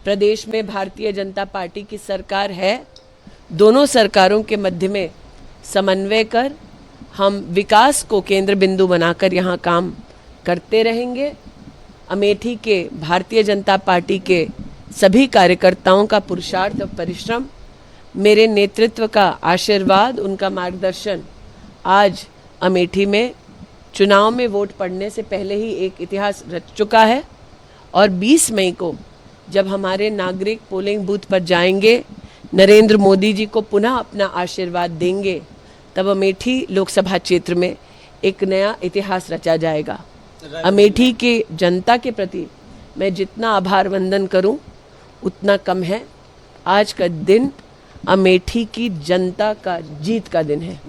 प्रदेश में भारतीय जनता पार्टी की सरकार है। दोनों सरकारों के मध्य में समन्वय कर हम विकास को केंद्र बिंदु बनाकर यहाँ काम करते रहेंगे। अमेठी के भारतीय जनता पार्टी के सभी कार्यकर्ताओं का पुरुषार्थ और परिश्रम, मेरे नेतृत्व का आशीर्वाद, उनका मार्गदर्शन आज अमेठी में चुनाव में वोट पड़ने से पहले ही एक इतिहास रच चुका है। और 20 मई को जब हमारे नागरिक पोलिंग बूथ पर जाएंगे, नरेंद्र मोदी जी को पुनः अपना आशीर्वाद देंगे, तब अमेठी लोकसभा क्षेत्र में एक नया इतिहास रचा जाएगा। अमेठी के जनता के प्रति मैं जितना आभार वंदन करूं उतना कम है। आज का दिन अमेठी की जनता का जीत का दिन है।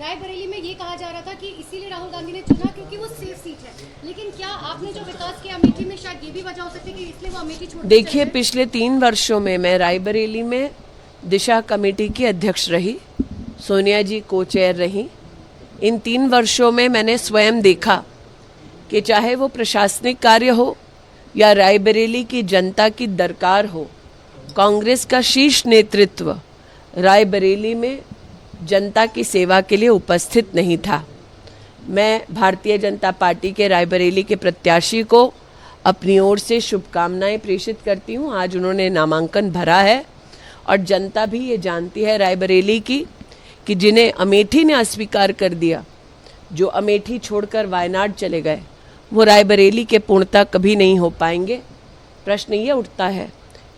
रायबरेली में ये कहा जा रहा था कि इसीलिए राहुल गांधी ने चुना क्योंकि वो सेफ सीट है, लेकिन क्या आपने जो विकास किया अमेठी में शायद ये भी वजह हो सकती है कि इसलिए वो अमेठी छोड़? देखिए, पिछले 3 वर्षों में मैं रायबरेली में दिशा कमेटी की अध्यक्ष रही, सोनिया जी को चेयर रही। इन 3 वर्षों में मैंने स्वयं देखा कि चाहे वो प्रशासनिक कार्य हो या रायबरेली की जनता की दरकार हो, कांग्रेस का शीर्ष नेतृत्व रायबरेली में जनता की सेवा के लिए उपस्थित नहीं था। मैं भारतीय जनता पार्टी के रायबरेली के प्रत्याशी को अपनी ओर से शुभकामनाएं प्रेषित करती हूं। आज उन्होंने नामांकन भरा है और जनता भी ये जानती है रायबरेली की कि जिन्हें अमेठी ने अस्वीकार कर दिया, जो अमेठी छोड़कर वायनाड चले गए, वो रायबरेली के पूर्णता कभी नहीं हो पाएंगे। प्रश्न ये उठता है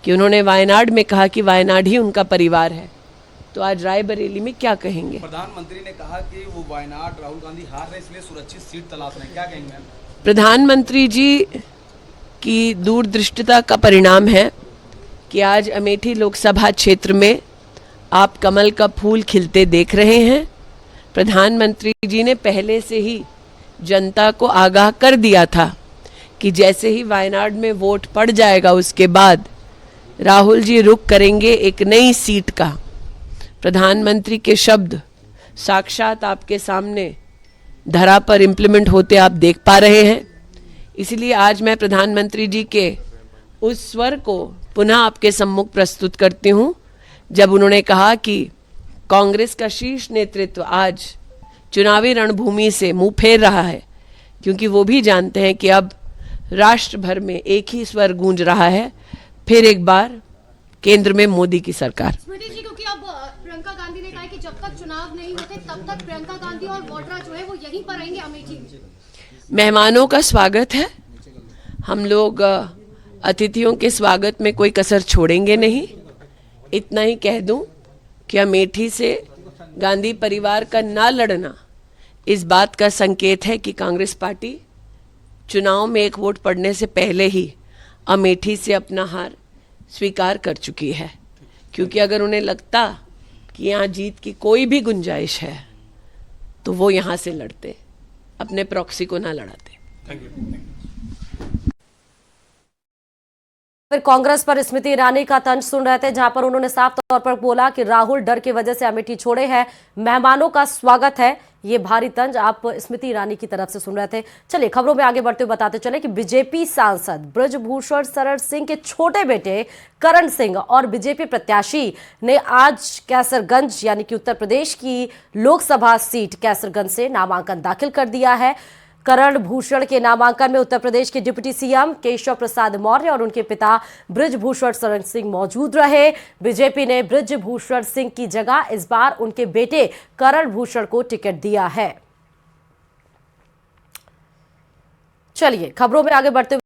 कि उन्होंने वायनाड में कहा कि वायनाड ही उनका परिवार है, तो आज रायबरेली में क्या कहेंगे? प्रधानमंत्री ने कहा कि वो वायनाड राहुल गांधी हार रहे, इसलिए सुरक्षित सीट तलाश रहे हैं, क्या कहेंगे? प्रधानमंत्री जी की दूरदृष्टिता का परिणाम है कि आज अमेठी लोकसभा क्षेत्र में आप कमल का फूल खिलते देख रहे हैं। प्रधानमंत्री जी ने पहले से ही जनता को आगाह कर दिया था कि जैसे ही वायनाड में वोट पड़ जाएगा उसके बाद राहुल जी रुख करेंगे एक नई सीट का। प्रधानमंत्री के शब्द साक्षात आपके सामने धरा पर इम्प्लीमेंट होते आप देख पा रहे हैं। इसलिए आज मैं प्रधानमंत्री जी के उस स्वर को पुनः आपके सम्मुख प्रस्तुत करती हूं, जब उन्होंने कहा कि कांग्रेस का शीर्ष नेतृत्व आज चुनावी रणभूमि से मुंह फेर रहा है, क्योंकि वो भी जानते हैं कि अब राष्ट्र भर में एक ही स्वर गूंज रहा है, फिर एक बार केंद्र में मोदी की सरकार। स्मृति जी, क्योंकि अब प्रियंका गांधी ने कहा कि जब तक चुनाव नहीं होते तब तक प्रियंका गांधी और वाड्रा जो है वो यहीं पर रहेंगे अमेठी में। मेहमानों का स्वागत है, हम लोग अतिथियों के स्वागत में कोई कसर छोड़ेंगे नहीं। इतना ही कह दूं कि अमेठी से गांधी परिवार का ना लड़ना इस बात का संकेत है कि कांग्रेस पार्टी चुनाव में एक वोट पड़ने से पहले ही अमेठी से अपना हार स्वीकार कर चुकी है। क्योंकि अगर उन्हें लगता कि यहाँ जीत की कोई भी गुंजाइश है तो वो यहाँ से लड़ते, अपने प्रॉक्सी को ना लड़ाते। फिर कांग्रेस पर स्मृति ईरानी का तंज सुन रहे थे, जहां पर उन्होंने साफ तौर पर बोला कि राहुल डर की वजह से अमेठी छोड़े हैं, मेहमानों का स्वागत है। ये भारी तंज आप स्मृति ईरानी की तरफ से सुन रहे थे। चलिए खबरों में आगे बढ़ते हुए बताते चले कि बीजेपी सांसद ब्रजभूषण शरण सिंह के छोटे बेटे करण सिंह और बीजेपी प्रत्याशी ने आज कैसरगंज यानी कि उत्तर प्रदेश की लोकसभा सीट कैसरगंज से नामांकन दाखिल कर दिया है। करण भूषण के नामांकन में उत्तर प्रदेश के डिप्टी सीएम केशव प्रसाद मौर्य और उनके पिता ब्रजभूषण शरण सिंह मौजूद रहे। बीजेपी ने ब्रजभूषण सिंह की जगह इस बार उनके बेटे करण भूषण को टिकट दिया है। चलिए खबरों में आगे बढ़ते